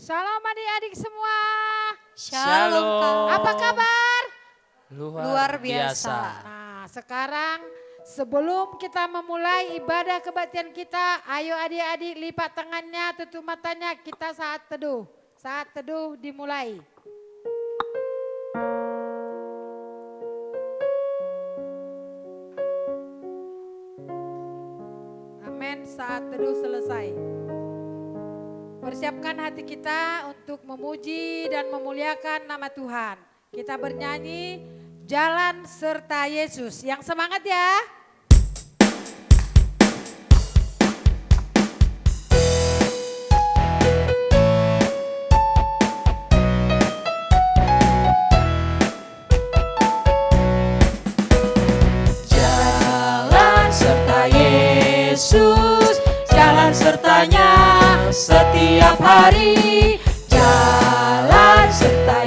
Shalom adik-adik semua. Shalom Kak. Apa kabar? Luar biasa. Nah, sekarang sebelum kita memulai ibadah kebaktian kita, ayo adik-adik lipat tangannya, tutup matanya, kita saat teduh. Saat teduh dimulai. Amin, saat teduh selesai. Persiapkan hati kita untuk memuji dan memuliakan nama Tuhan. Kita bernyanyi Jalan Serta Yesus. Yang semangat ya. Jalan serta Yesus, jalan sertanya setiap hari. Jalan serta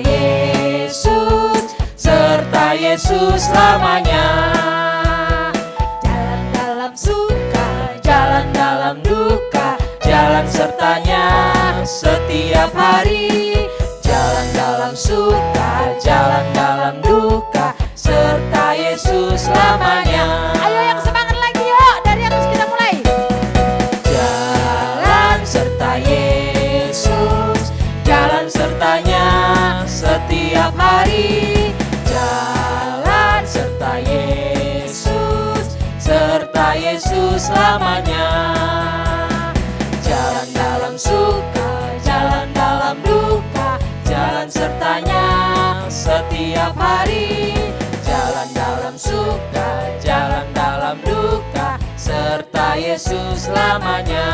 Yesus selamanya. Jalan dalam suka, jalan dalam duka, jalan sertanya setiap hari. Jalan dalam suka, jalan dalam duka, serta Yesus selamanya. Ayo yang semangat lagi yuk, dari atas kita mulai. Jalan serta Yesus, jalan sertanya setiap hari. Jalan serta Yesus selamanya. Jalan dalam suka, jalan dalam duka, jalan sertanya setiap hari. Jalan dalam suka, jalan dalam duka, serta Yesus selamanya.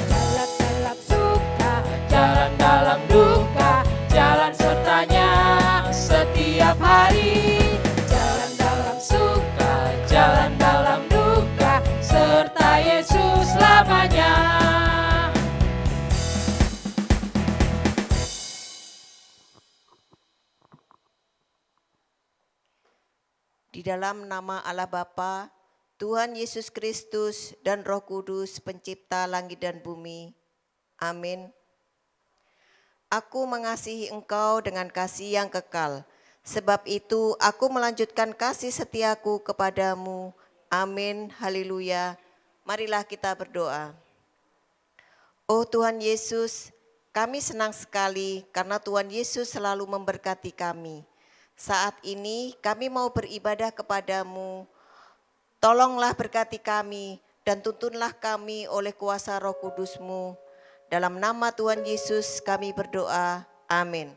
Jalan dalam suka, jalan dalam duka, jalan sertanya setiap hari. Jalan dalam suka, jalan dalam duka, serta Yesus selamanya. Di dalam nama Allah Bapa, Tuhan Yesus Kristus dan Roh Kudus pencipta langit dan bumi. Amin. Aku mengasihi engkau dengan kasih yang kekal. Sebab itu aku melanjutkan kasih setiaku kepadamu. Amin. Haleluya. Marilah kita berdoa. Oh Tuhan Yesus, kami senang sekali karena Tuhan Yesus selalu memberkati kami. Saat ini kami mau beribadah kepadamu. Tolonglah berkati kami dan tuntunlah kami oleh kuasa Roh Kudus-Mu. Dalam nama Tuhan Yesus kami berdoa. Amin.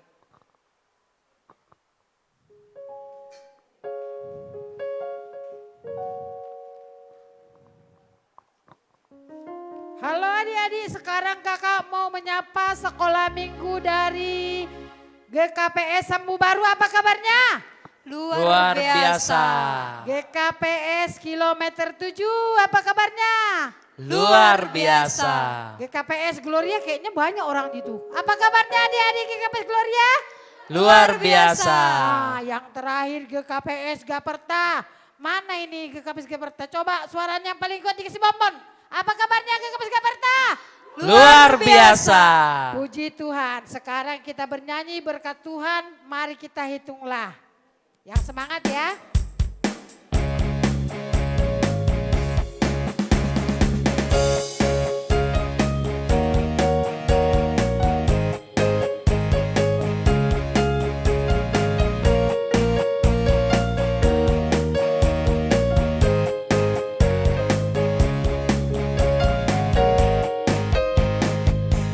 Halo adik-adik, sekarang kakak mau menyapa sekolah minggu dari GKPS Sembu Baru. Apa kabarnya? Luar biasa. GKPS kilometer 7, apa kabarnya? Luar biasa. GKPS Gloria kayaknya banyak orang gitu. Apa kabarnya adik-adik GKPS Gloria? Luar biasa. Nah, yang terakhir GKPS Gaperta. Mana ini GKPS Gaperta? Coba suaranya yang paling kuat dikasih bonbon. Apa kabarnya GKPS Gaperta? Luar biasa. Puji Tuhan, sekarang kita bernyanyi berkat Tuhan, mari kita hitunglah. Yang semangat ya.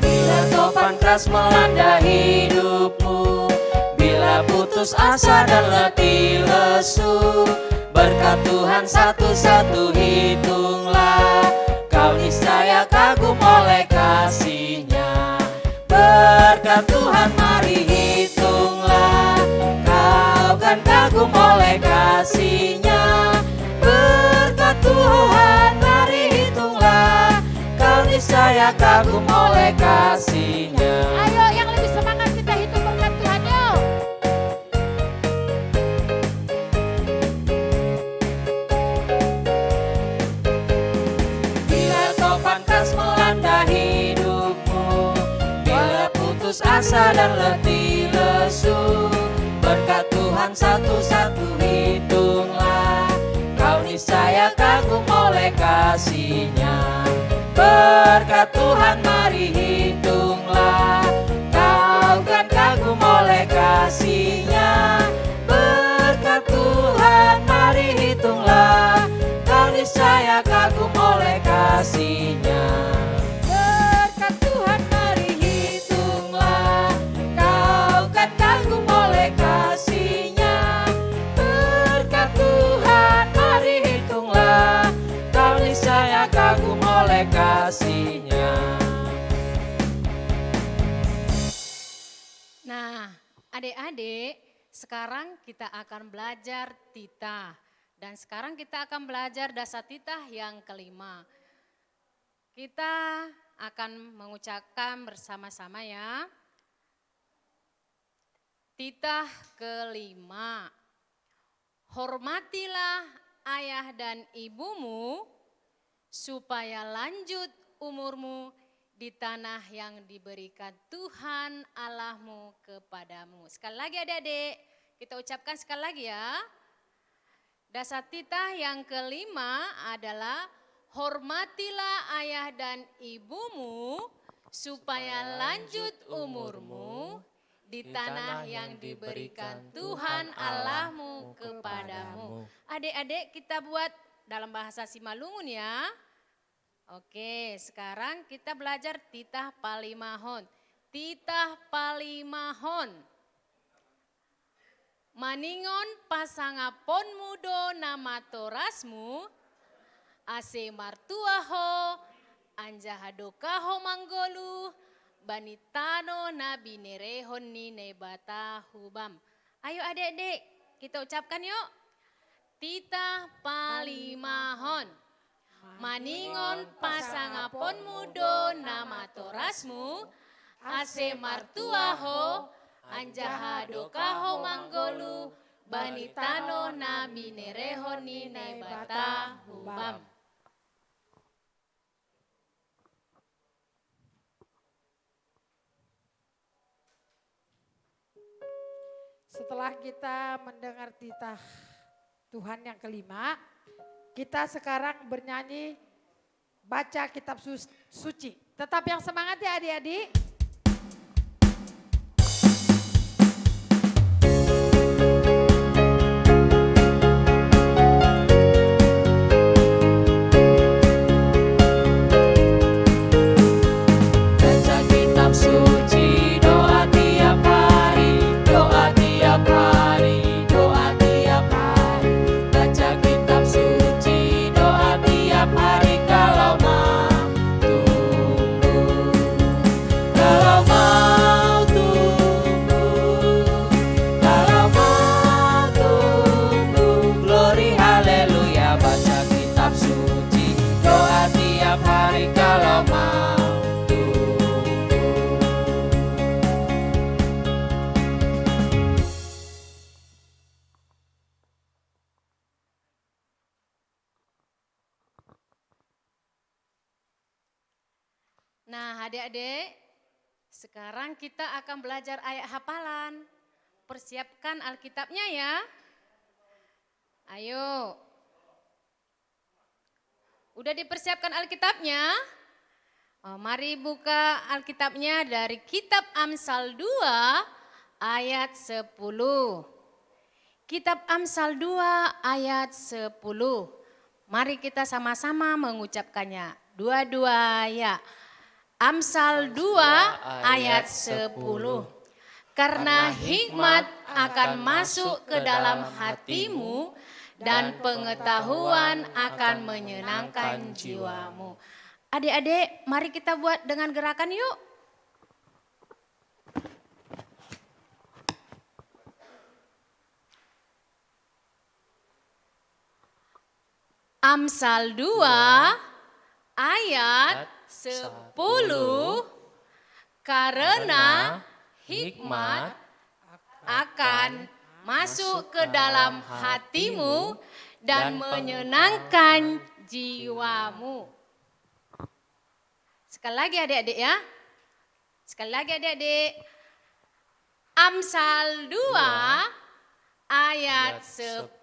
Bila topan keras melanda hidupmu, bila putus asa dan letih lesu, berkat Tuhan satu-satu hitunglah, kau niscaya kagum oleh kasih-Nya. Berkat Tuhan mari hitunglah, kau kan kagum oleh kasih-Nya. Berkat Tuhan mari hitunglah, kau niscaya kagum oleh kasih-Nya. Ayo yang lebih semangat kita hitung berkat Tuhan yuk. Bila topan keras melanda hidupmu, putus asa dan letih lesu. Berkat Tuhan satu-satu hitunglah, kau niscaya kagum oleh kasih-Nya. Berkat Tuhan mari hitunglah, kau kan kagum oleh kasih-Nya. Berkat Tuhan mari hitunglah, kau niscaya kagum oleh kasih-Nya. Berkat Tuhan mari hitunglah, kau kan kagum oleh kasih-Nya. Berkat Tuhan mari hitunglah, kau niscaya kagum oleh kasih-Nya. Nah, adik-adik, sekarang kita akan belajar titah. Dan sekarang kita akan belajar dasar titah yang kelima. Kita akan mengucapkan bersama-sama ya. Titah kelima. Hormatilah ayah dan ibumu supaya lanjut umurmu di tanah yang diberikan Tuhan Allahmu kepadamu. Sekali lagi adik-adik, kita ucapkan sekali lagi ya. Dasar titah yang kelima adalah hormatilah ayah dan ibumu supaya lanjut umurmu di tanah yang diberikan Tuhan Allahmu kepadamu. Adik-adik kita buat dalam bahasa Simalungun ya. Oke, sekarang kita belajar titah palimahon. Titah palimahon. Maningon pasangapon mudo nama torasmu, ase martuaho, anjahadokaho manggolu, banitano nabi nerehon ni nebata hubam. Ayo adik-adik, kita ucapkan yuk. Titah palimahon. Maningon pasangapon mudo nama torasmu, ase martuaho, anjahadokaho manggolu, banitano nabi nerehon ni nebata hubam. Setelah kita mendengar titah Tuhan yang kelima, kita sekarang bernyanyi baca kitab suci. Tetap yang semangat ya adik-adik. Baca kitab suci, doa tiap hari, doa tiap hari, doa tiap hari. Baca kitab suci, doa tiap hari kalau mau tumbuh. Kalau mau tumbuh, kalau mau tumbuh. Glory haleluya, baca kitab suci, doa tiap hari kalau mau. Nah adik-adik, sekarang kita akan belajar ayat hafalan. Persiapkan Alkitabnya ya. Ayo. Udah dipersiapkan Alkitabnya? Oh, mari buka Alkitabnya dari kitab Amsal 2 ayat 10. Kitab Amsal 2 ayat 10. Mari kita sama-sama mengucapkannya. Dua-dua ya. Amsal 2 ayat 10. Karena hikmat akan masuk ke dalam hatimu dan pengetahuan akan menyenangkan jiwamu. Adik-adik, mari kita buat dengan gerakan yuk. Amsal 2 ayat 10. Karena hikmat akan masuk ke dalam hatimu dan menyenangkan jiwamu. Sekali lagi adik-adik ya. Sekali lagi adik-adik. Amsal 2 ayat 10.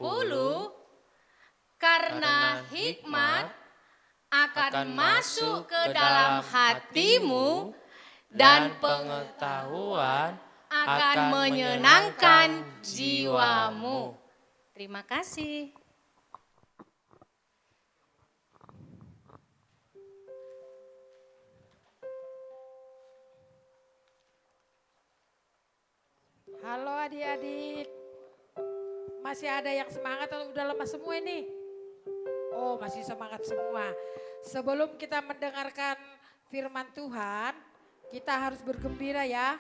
Karena hikmat akan masuk ke dalam hatimu dan pengetahuan akan menyenangkan jiwamu. Terima kasih. Halo adik-adik. Masih ada yang semangat atau udah lemas semua ini? Oh, masih semangat semua. Sebelum kita mendengarkan firman Tuhan, kita harus bergembira ya.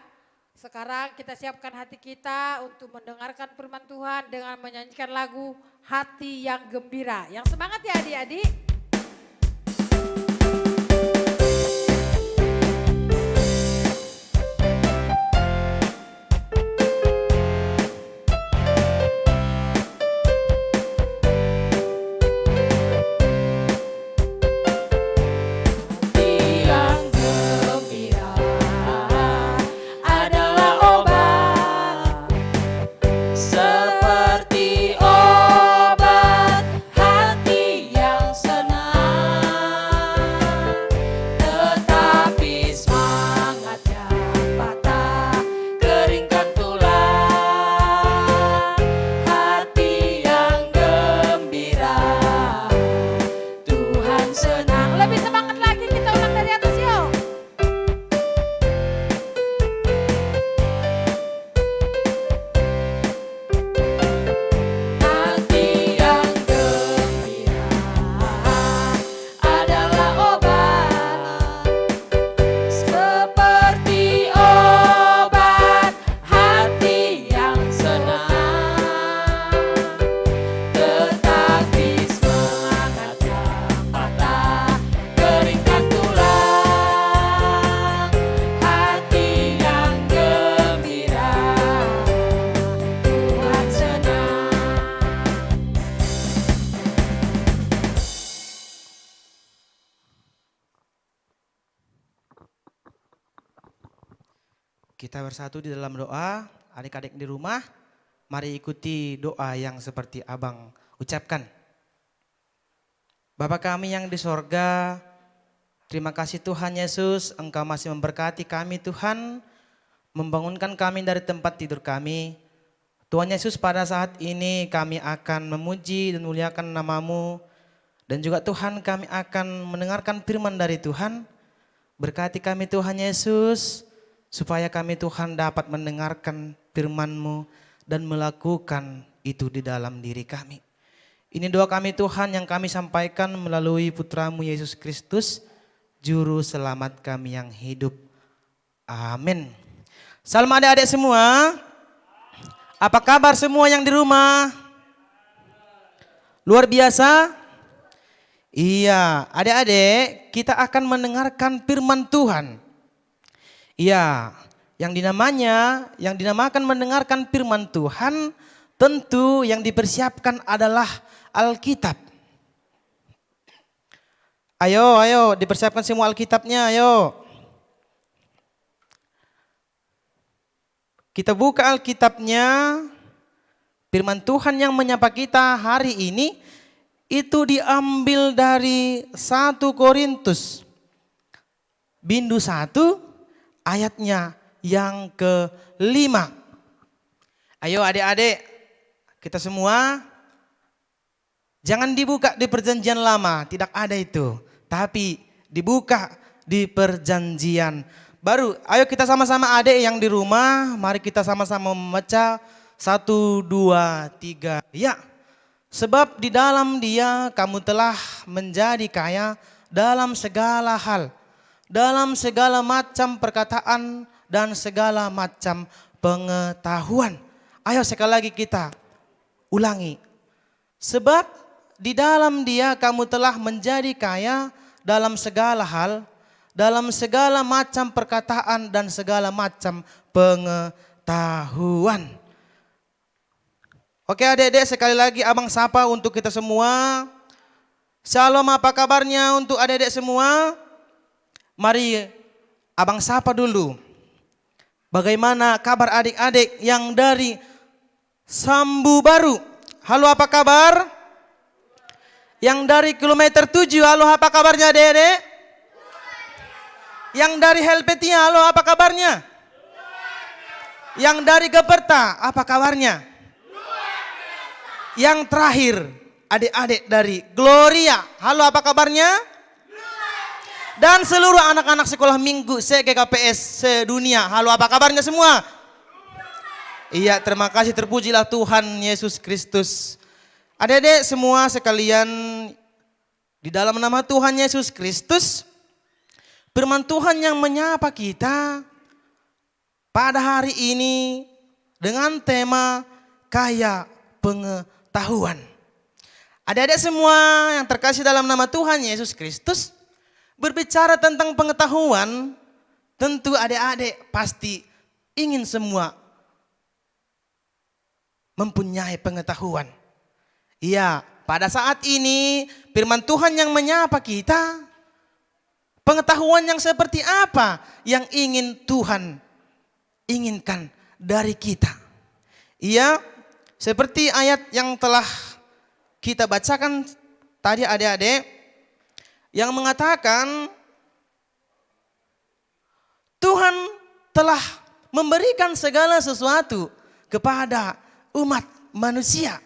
Sekarang kita siapkan hati kita untuk mendengarkan firman Tuhan dengan menyanyikan lagu Hati yang Gembira. Yang semangat ya adik-adik. yang gembira adalah obat, seperti obat hati yang senang. Tetapi semangatnya patah, keringkan tulang. Hati yang gembira, Tuhan senang. Lebih semangat lagi, kita ulang dari atas yuk. Hati yang gembira adalah obat, seperti obat hati yang senang. Tetapi semangatnya patah, keringkan tulang. Hati yang gembira, Tuhan senang. Kita bersatu di dalam doa, adik-adik di rumah, mari ikuti doa yang seperti abang ucapkan. Bapa kami yang di sorga, terima kasih Tuhan Yesus, Engkau masih memberkati kami Tuhan, membangunkan kami dari tempat tidur kami. Tuhan Yesus, pada saat ini kami akan memuji dan muliakan nama-Mu, dan juga Tuhan kami akan mendengarkan firman dari Tuhan. Berkati kami Tuhan Yesus, supaya kami Tuhan dapat mendengarkan firman-Mu dan melakukan itu di dalam diri kami. Ini doa kami Tuhan yang kami sampaikan melalui Putra-Mu Yesus Kristus, Juru Selamat kami yang hidup. Amin. Salam adik-adik semua. Apa kabar semua yang di rumah? Luar biasa? Iya, adik-adik, kita akan mendengarkan firman Tuhan. Iya, yang dinamakan mendengarkan firman Tuhan, tentu yang dipersiapkan adalah Alkitab. Ayo, dipersiapkan semua Alkitabnya, ayo. Kita buka Alkitabnya, firman Tuhan yang menyapa kita hari ini, itu diambil dari 1 Korintus, bindu 1, ayatnya yang ke-5. Ayo adik-adik, kita semua jangan dibuka di perjanjian lama, tidak ada itu. Tapi dibuka di perjanjian baru. Ayo kita sama-sama adik yang di rumah, mari kita sama-sama membaca 1, 2, 3. Ya, sebab di dalam Dia kamu telah menjadi kaya dalam segala hal, dalam segala macam perkataan dan segala macam pengetahuan. Ayo sekali lagi kita ulangi. Sebab di dalam Dia kamu telah menjadi kaya dalam segala hal, dalam segala macam perkataan dan segala macam pengetahuan. Oke adik-adik, sekali lagi abang sapa untuk kita semua. Shalom, apa kabarnya untuk adik-adik semua? Mari abang sapa dulu. Bagaimana kabar adik-adik yang dari Sambu Baru? Halo, apa kabar? Yang dari kilometer 7, halo, apa kabarnya Dede? Yang dari Helvetia, halo, apa kabarnya? Yang dari Geperta, apa kabarnya? Yang terakhir, adik-adik dari Gloria, halo, apa kabarnya? Dan seluruh anak-anak sekolah minggu CGKPS sedunia, halo, apa kabarnya semua? Iya, terima kasih, terpujilah Tuhan Yesus Kristus. Adik-adik semua sekalian, di dalam nama Tuhan Yesus Kristus, firman Tuhan yang menyapa kita pada hari ini dengan tema kaya pengetahuan. Adik-adik semua yang terkasih dalam nama Tuhan Yesus Kristus, berbicara tentang pengetahuan, tentu adik-adik pasti ingin semua mempunyai pengetahuan. Iya, pada saat ini firman Tuhan yang menyapa kita, pengetahuan yang seperti apa yang ingin Tuhan inginkan dari kita. Iya, seperti ayat yang telah kita bacakan tadi adik-adik, yang mengatakan Tuhan telah memberikan segala sesuatu kepada umat manusia.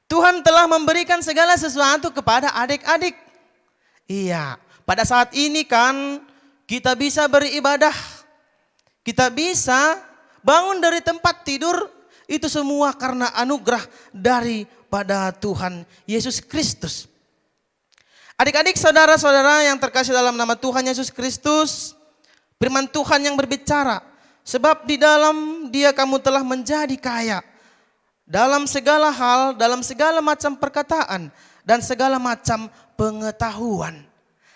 Tuhan telah memberikan segala sesuatu kepada adik-adik. Iya, pada saat ini kan kita bisa beribadah, kita bisa bangun dari tempat tidur, itu semua karena anugerah daripada Tuhan Yesus Kristus. Adik-adik, saudara-saudara yang terkasih dalam nama Tuhan Yesus Kristus, firman Tuhan yang berbicara, sebab di dalam Dia kamu telah menjadi kaya dalam segala hal, dalam segala macam perkataan dan segala macam pengetahuan.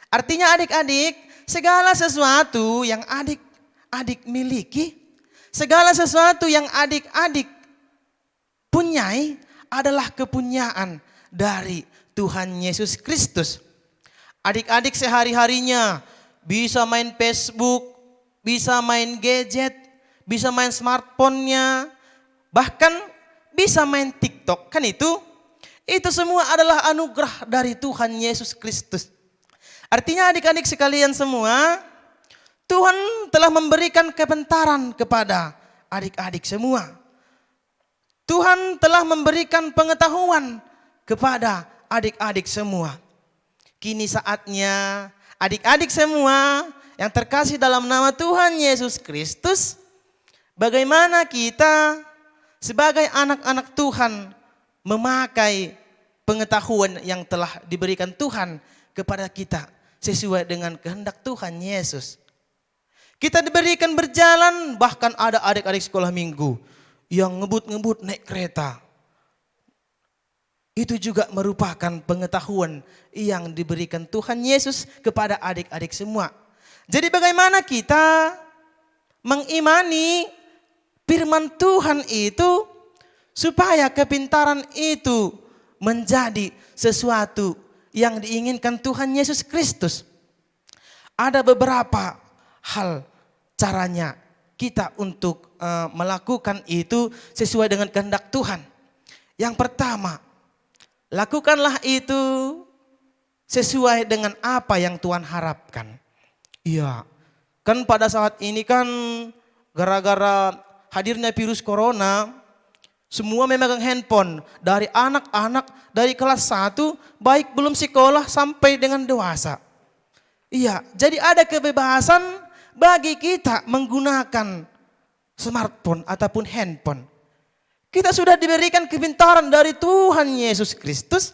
Artinya adik-adik, segala sesuatu yang adik-adik miliki, segala sesuatu yang adik-adik punyai adalah kepunyaan dari Tuhan Yesus Kristus. Adik-adik sehari-harinya bisa main Facebook, bisa main gadget, bisa main smartphone-nya, bahkan bisa main TikTok. Kan itu semua adalah anugerah dari Tuhan Yesus Kristus. Artinya adik-adik sekalian semua, Tuhan telah memberikan kepintaran kepada adik-adik semua. Tuhan telah memberikan pengetahuan kepada adik-adik semua. Kini saatnya adik-adik semua yang terkasih dalam nama Tuhan Yesus Kristus, bagaimana kita sebagai anak-anak Tuhan memakai pengetahuan yang telah diberikan Tuhan kepada kita sesuai dengan kehendak Tuhan Yesus. Kita diberikan berjalan, bahkan ada adik-adik sekolah minggu yang ngebut-ngebut naik kereta. Itu juga merupakan pengetahuan yang diberikan Tuhan Yesus kepada adik-adik semua. Jadi bagaimana kita mengimani firman Tuhan itu supaya kepintaran itu menjadi sesuatu yang diinginkan Tuhan Yesus Kristus. Ada beberapa hal caranya kita untuk melakukan itu sesuai dengan kehendak Tuhan. Yang pertama, lakukanlah itu sesuai dengan apa yang Tuhan harapkan. Iya, kan pada saat ini kan gara-gara hadirnya virus corona, semua memegang handphone. Dari anak-anak dari kelas 1, baik belum sekolah sampai dengan dewasa. Iya, jadi ada kebebasan bagi kita menggunakan smartphone ataupun handphone. Kita sudah diberikan kepintaran dari Tuhan Yesus Kristus.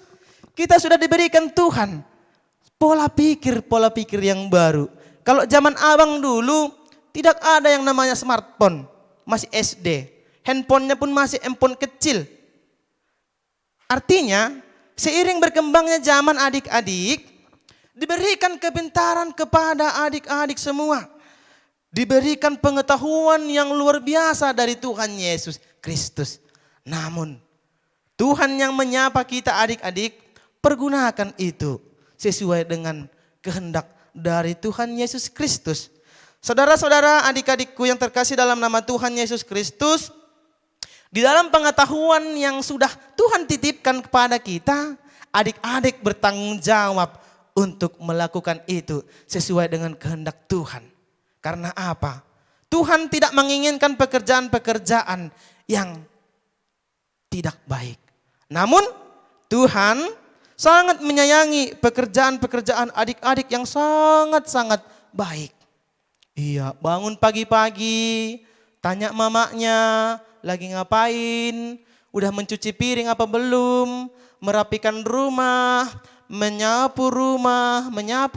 Kita sudah diberikan Tuhan pola pikir yang baru. Kalau zaman abang dulu tidak ada yang namanya smartphone, masih SD. Handphonenya pun masih handphone kecil. Artinya seiring berkembangnya zaman adik-adik, diberikan kepintaran kepada adik-adik semua. Diberikan pengetahuan yang luar biasa dari Tuhan Yesus Kristus. Namun Tuhan yang menyapa kita adik-adik, pergunakan itu sesuai dengan kehendak dari Tuhan Yesus Kristus. Saudara-saudara, adik-adikku yang terkasih dalam nama Tuhan Yesus Kristus, di dalam pengetahuan yang sudah Tuhan titipkan kepada kita, adik-adik bertanggung jawab untuk melakukan itu sesuai dengan kehendak Tuhan. Karena apa? Tuhan tidak menginginkan pekerjaan-pekerjaan yang tidak baik. Namun Tuhan sangat menyayangi pekerjaan-pekerjaan adik-adik yang sangat-sangat baik. Iya, bangun pagi-pagi, tanya mamanya, lagi ngapain, udah mencuci piring apa belum, merapikan rumah, menyapu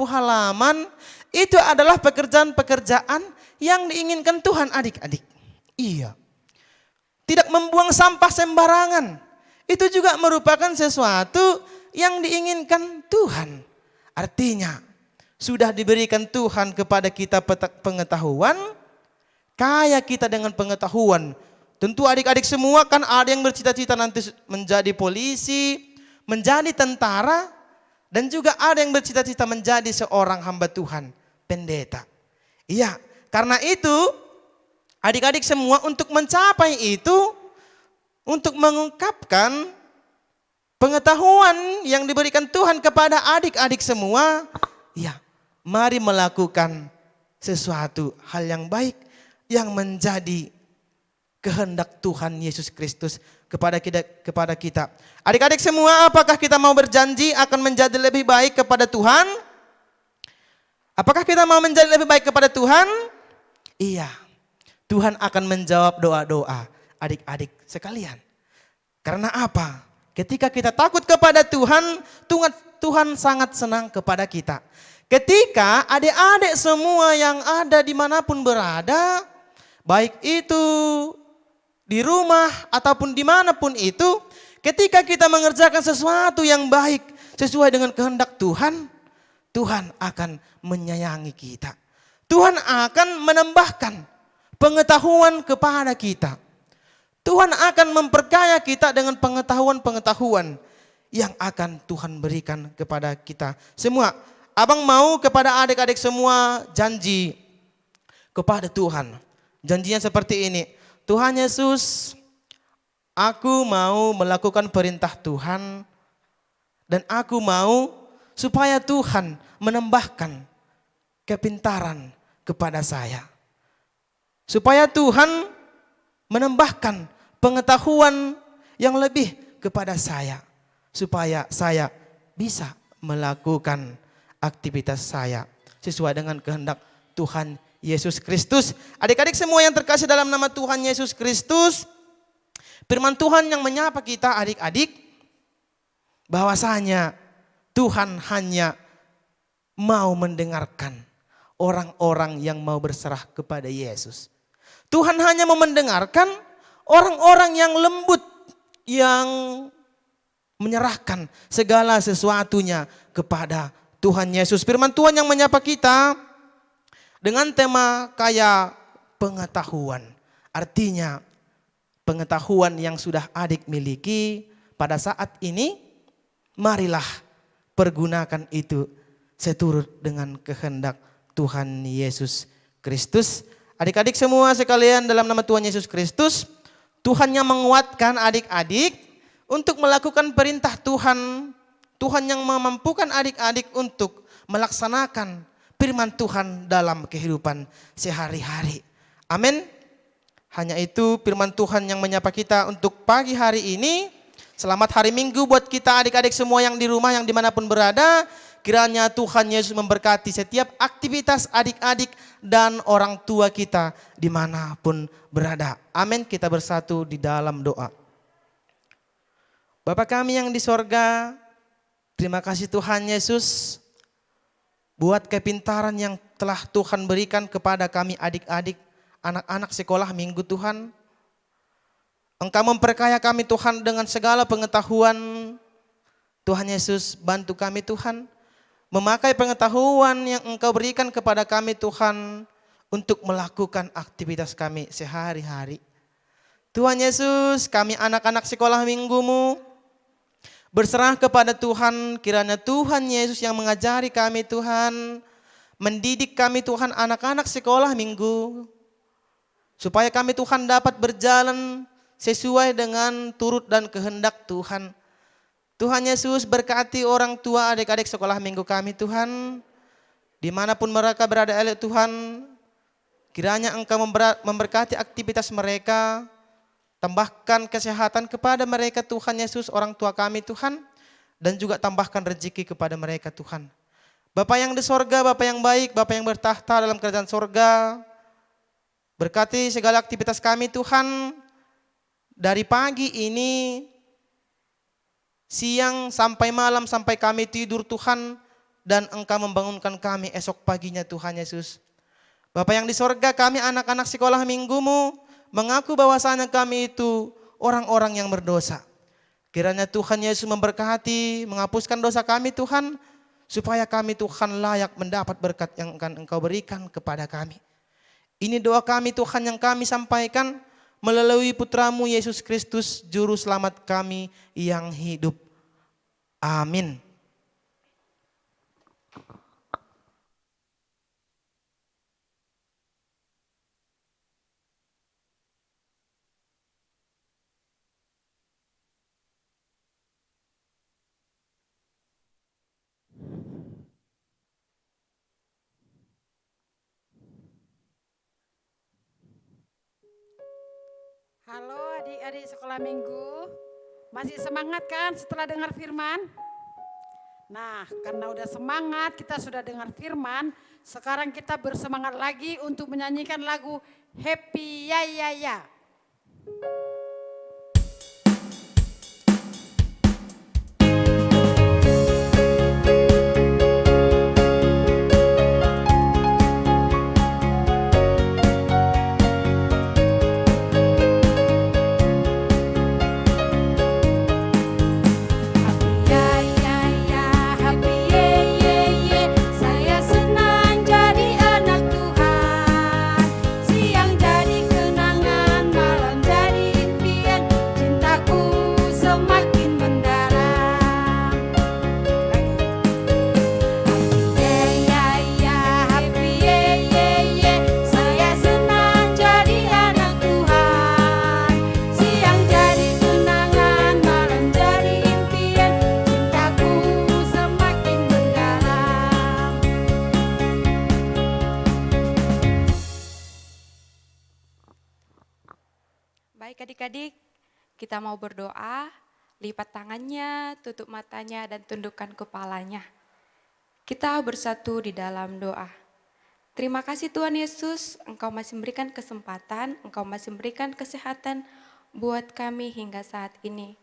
halaman. Itu adalah pekerjaan-pekerjaan yang diinginkan Tuhan adik-adik. Iya. Tidak membuang sampah sembarangan. Itu juga merupakan sesuatu yang diinginkan Tuhan. Artinya sudah diberikan Tuhan kepada kita pengetahuan, kaya kita dengan pengetahuan. Tentu adik-adik semua kan ada yang bercita-cita nanti menjadi polisi, menjadi tentara, dan juga ada yang bercita-cita menjadi seorang hamba Tuhan, pendeta. Iya, karena itu adik-adik semua untuk mencapai itu, untuk mengungkapkan pengetahuan yang diberikan Tuhan kepada adik-adik semua, ya, mari melakukan sesuatu hal yang baik yang menjadi kehendak Tuhan Yesus Kristus kepada kita. Adik-adik semua, apakah kita mau berjanji akan menjadi lebih baik kepada Tuhan? Apakah kita mau menjadi lebih baik kepada Tuhan? Iya. Tuhan akan menjawab doa-doa adik-adik sekalian. Karena apa? Ketika kita takut kepada Tuhan, Tuhan sangat senang kepada kita. Ketika adik-adik semua yang ada dimanapun berada, baik itu di rumah ataupun dimanapun itu, ketika kita mengerjakan sesuatu yang baik sesuai dengan kehendak Tuhan, Tuhan akan menyayangi kita. Tuhan akan menambahkan pengetahuan kepada kita. Tuhan akan memperkaya kita dengan pengetahuan-pengetahuan yang akan Tuhan berikan kepada kita semua. Abang mau kepada adik-adik semua janji kepada Tuhan. Janjinya seperti ini. Tuhan Yesus, aku mau melakukan perintah Tuhan dan aku mau supaya Tuhan menambahkan kepintaran kepada saya. Supaya Tuhan menambahkan pengetahuan yang lebih kepada saya. Supaya saya bisa melakukan aktivitas saya sesuai dengan kehendak Tuhan Yesus Kristus. Adik-adik semua yang terkasih dalam nama Tuhan Yesus Kristus, firman Tuhan yang menyapa kita adik-adik, bahwasanya Tuhan hanya mau mendengarkan orang-orang yang mau berserah kepada Yesus. Tuhan hanya mau mendengarkan orang-orang yang lembut, yang menyerahkan segala sesuatunya kepada Tuhan Yesus. Firman Tuhan yang menyapa kita dengan tema kaya pengetahuan. Artinya pengetahuan yang sudah adik miliki pada saat ini, marilah pergunakan itu seturut dengan kehendak Tuhan Yesus Kristus. Adik-adik semua sekalian dalam nama Tuhan Yesus Kristus, Tuhan yang menguatkan adik-adik untuk melakukan perintah Tuhan. Tuhan yang memampukan adik-adik untuk melaksanakan firman Tuhan dalam kehidupan sehari-hari. Amin. Hanya itu firman Tuhan yang menyapa kita untuk pagi hari ini. Selamat hari Minggu buat kita adik-adik semua yang di rumah, yang dimanapun berada. Kiranya Tuhan Yesus memberkati setiap aktivitas adik-adik dan orang tua kita dimanapun berada. Amin. Kita bersatu di dalam doa. Bapa kami yang di sorga, terima kasih Tuhan Yesus buat kepintaran yang telah Tuhan berikan kepada kami adik-adik, anak-anak sekolah minggu Tuhan. Engkau memperkaya kami Tuhan dengan segala pengetahuan. Tuhan Yesus bantu kami Tuhan, memakai pengetahuan yang Engkau berikan kepada kami Tuhan untuk melakukan aktivitas kami sehari-hari. Tuhan Yesus, kami anak-anak sekolah minggu-Mu berserah kepada Tuhan. Kiranya Tuhan Yesus yang mengajari kami Tuhan, mendidik kami Tuhan anak-anak sekolah minggu. Supaya kami Tuhan dapat berjalan sesuai dengan turut dan kehendak Tuhan. Tuhan Yesus berkati orang tua adik-adik sekolah minggu kami Tuhan. Dimanapun mereka berada Tuhan, kiranya Engkau memberkati aktivitas mereka. Tambahkan kesehatan kepada mereka Tuhan Yesus, orang tua kami Tuhan. Dan juga tambahkan rezeki kepada mereka Tuhan. Bapa yang di sorga, Bapa yang baik, Bapa yang bertahta dalam kerajaan sorga. Berkati segala aktivitas kami Tuhan. Dari pagi ini, siang sampai malam sampai kami tidur Tuhan. Dan Engkau membangunkan kami esok paginya Tuhan Yesus. Bapa yang di sorga, kami anak-anak sekolah minggu-Mu mengaku bahwasanya kami itu orang-orang yang berdosa. Kiranya Tuhan Yesus memberkati, menghapuskan dosa kami Tuhan, supaya kami Tuhan layak mendapat berkat yang akan Engkau berikan kepada kami. Ini doa kami Tuhan yang kami sampaikan melalui Putra-Mu Yesus Kristus, Juru Selamat kami yang hidup. Amin. Halo adik-adik sekolah minggu, masih semangat kan setelah dengar firman? Nah, karena udah semangat, kita sudah dengar firman, sekarang kita bersemangat lagi untuk menyanyikan lagu Happy Ya Ya Ya. Baik adik-adik, kita mau berdoa, lipat tangannya, tutup matanya, dan tundukkan kepalanya. Kita bersatu di dalam doa. Terima kasih Tuhan Yesus, Engkau masih memberikan kesempatan, Engkau masih memberikan kesehatan buat kami hingga saat ini.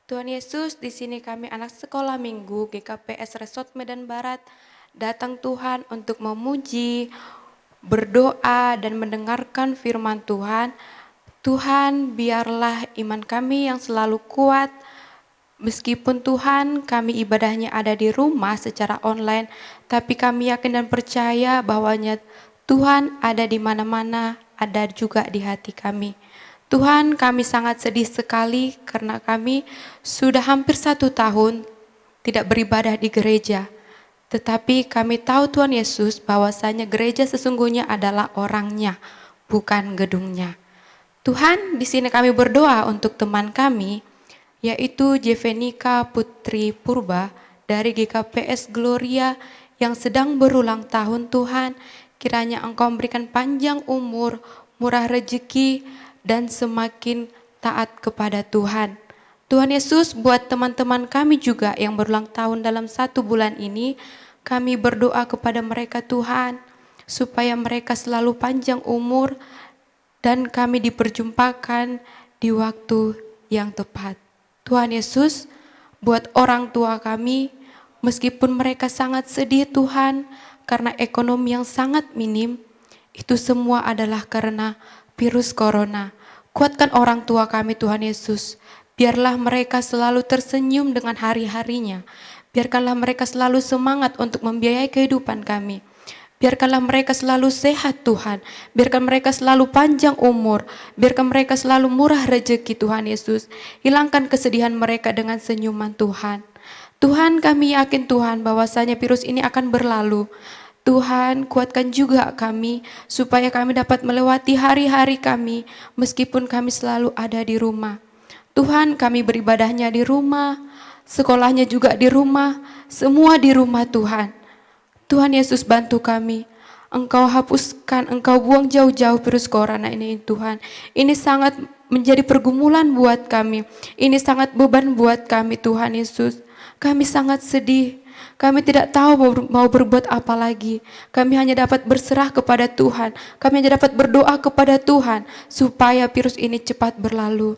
Tuhan Yesus, di sini kami anak sekolah minggu GKPS Resort Medan Barat, datang Tuhan untuk memuji, berdoa, dan mendengarkan firman Tuhan. Tuhan, biarlah iman kami yang selalu kuat, meskipun Tuhan kami ibadahnya ada di rumah secara online, tapi kami yakin dan percaya bahwanya Tuhan ada di mana-mana, ada juga di hati kami. Tuhan, kami sangat sedih sekali karena kami sudah hampir 1 tahun tidak beribadah di gereja. Tetapi kami tahu Tuhan Yesus bahwasanya gereja sesungguhnya adalah orangnya, bukan gedungnya. Tuhan, di sini kami berdoa untuk teman kami, yaitu Jevenika Putri Purba dari GKPS Gloria yang sedang berulang tahun. Tuhan, kiranya Engkau memberikan panjang umur, murah rezeki, dan semakin taat kepada Tuhan. Tuhan Yesus, buat teman-teman kami juga yang berulang tahun dalam 1 bulan ini, kami berdoa kepada mereka Tuhan, supaya mereka selalu panjang umur, dan kami diperjumpakan di waktu yang tepat. Tuhan Yesus, buat orang tua kami, meskipun mereka sangat sedih Tuhan, karena ekonomi yang sangat minim, itu semua adalah karena virus corona. Kuatkan orang tua kami Tuhan Yesus, biarlah mereka selalu tersenyum dengan hari-harinya. Biarkanlah mereka selalu semangat untuk membiayai kehidupan kami. Biarkanlah mereka selalu sehat Tuhan, biarkan mereka selalu panjang umur, biarkan mereka selalu murah rezeki Tuhan Yesus. Hilangkan kesedihan mereka dengan senyuman Tuhan. Tuhan, kami yakin Tuhan bahwasanya virus ini akan berlalu. Tuhan, kuatkan juga kami supaya kami dapat melewati hari-hari kami meskipun kami selalu ada di rumah. Tuhan, kami beribadahnya di rumah, sekolahnya juga di rumah, semua di rumah Tuhan. Tuhan Yesus, bantu kami. Engkau hapuskan, Engkau buang jauh-jauh virus corona ini Tuhan. Ini sangat menjadi pergumulan buat kami. Ini sangat beban buat kami Tuhan Yesus. Kami sangat sedih. Kami tidak tahu mau berbuat apa lagi. Kami hanya dapat berserah kepada Tuhan. Kami hanya dapat berdoa kepada Tuhan supaya virus ini cepat berlalu.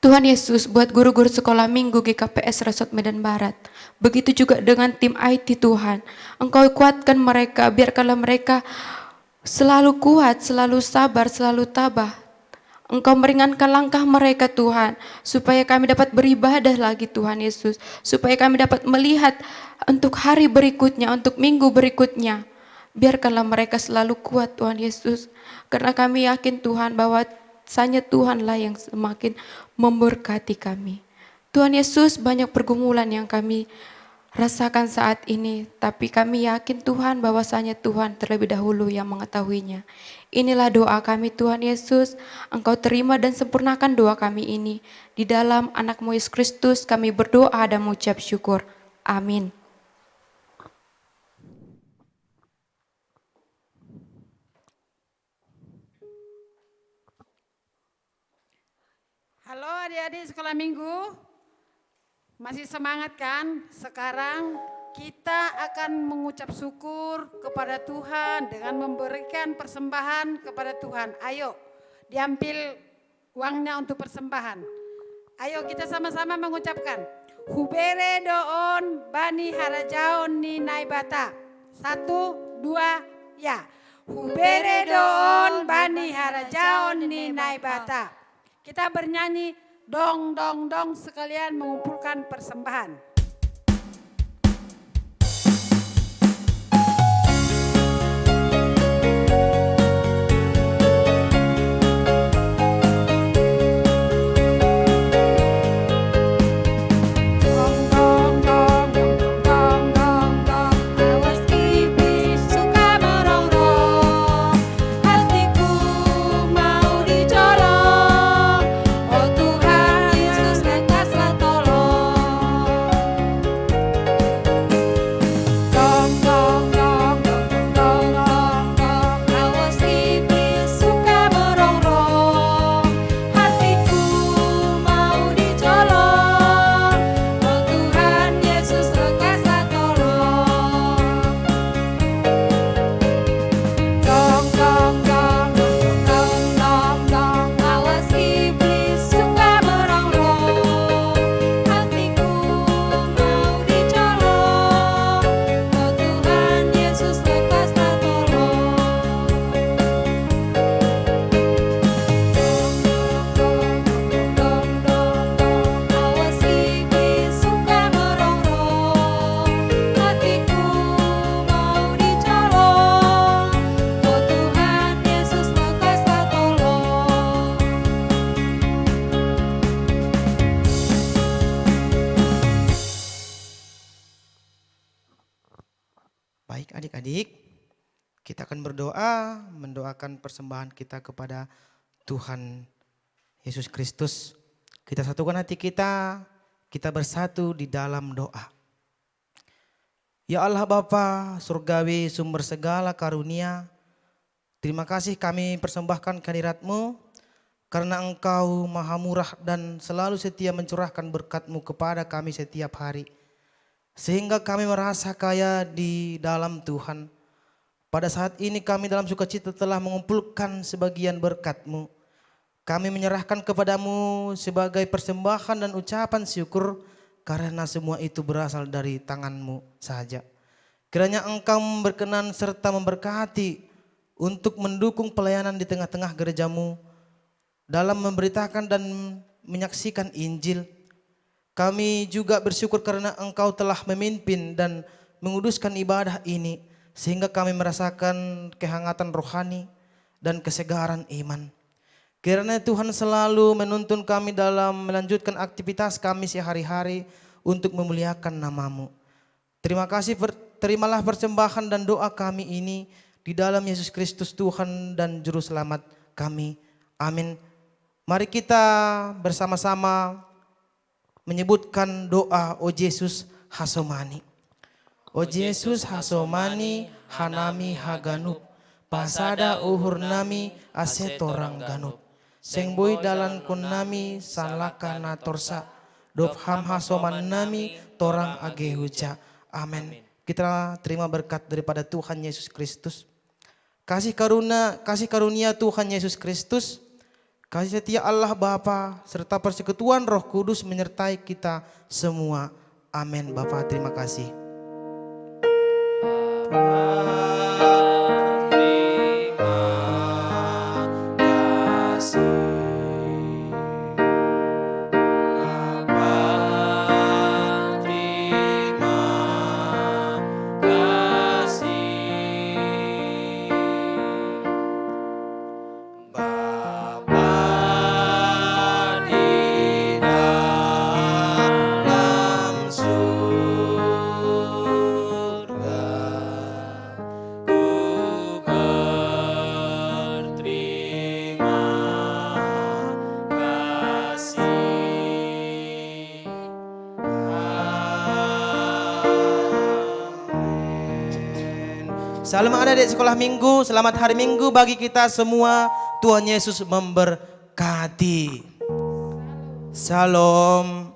Tuhan Yesus, buat guru-guru sekolah minggu GKPS Resort Medan Barat. Begitu juga dengan tim IT Tuhan. Engkau kuatkan mereka, biarkanlah mereka selalu kuat, selalu sabar, selalu tabah. Engkau meringankan langkah mereka Tuhan, supaya kami dapat beribadah lagi Tuhan Yesus. Supaya kami dapat melihat untuk hari berikutnya, untuk minggu berikutnya. Biarkanlah mereka selalu kuat Tuhan Yesus. Karena kami yakin Tuhan bahwa hanya Tuhanlah yang semakin memberkati kami. Tuhan Yesus, banyak pergumulan yang kami rasakan saat ini, tapi kami yakin Tuhan bahwasanya Tuhan terlebih dahulu yang mengetahuinya. Inilah doa kami Tuhan Yesus, Engkau terima dan sempurnakan doa kami ini. Di dalam anak-Mu Yesus Kristus kami berdoa dan mengucap syukur. Amin. Halo adik-adik sekolah minggu, masih semangat kan? Sekarang kita akan mengucap syukur kepada Tuhan dengan memberikan persembahan kepada Tuhan. Ayo diambil uangnya untuk persembahan. Ayo kita sama-sama mengucapkan. Hubere doon bani harajaon ni naibata. 1, 2, ya. Hubere doon bani harajaon ni naibata. Kita bernyanyi dong dong dong sekalian mengumpulkan persembahan. Baik adik-adik, kita akan berdoa, mendoakan persembahan kita kepada Tuhan Yesus Kristus. Kita satukan hati kita bersatu di dalam doa. Ya Allah Bapa surgawi sumber segala karunia, terima kasih kami persembahkan kehadirat-Mu karena Engkau maha murah dan selalu setia mencurahkan berkat-Mu kepada kami setiap hari. Sehingga kami merasa kaya di dalam Tuhan. Pada saat ini kami dalam sukacita telah mengumpulkan sebagian berkat-Mu. Kami menyerahkan kepadamu sebagai persembahan dan ucapan syukur karena semua itu berasal dari tangan-Mu saja. Kiranya Engkau berkenan serta memberkati untuk mendukung pelayanan di tengah-tengah gereja-Mu dalam memberitakan dan menyaksikan Injil. Kami juga bersyukur karena Engkau telah memimpin dan menguduskan ibadah ini sehingga kami merasakan kehangatan rohani dan kesegaran iman. Kiranya Tuhan selalu menuntun kami dalam melanjutkan aktivitas kami sehari-hari untuk memuliakan nama-Mu. Terima kasih terimalah persembahan dan doa kami ini di dalam Yesus Kristus Tuhan dan Juru Selamat kami. Amin. Mari kita bersama-sama menyebutkan doa O Yesus Hasomani. O Yesus Hasomani hanami haganup, pasada uhur nami asetorang ganup. Seng boy dalan kun nami salakana torsa, dop ham hasoman nami torang age huja. Amin. Kita terima berkat daripada Tuhan Yesus Kristus. Kasih karunia Tuhan Yesus Kristus, kasih setia Allah Bapa serta persekutuan Roh Kudus menyertai kita semua. Amin. Bapa, terima kasih. Salam adik-adik sekolah minggu, selamat hari minggu bagi kita semua. Tuhan Yesus memberkati. Salam.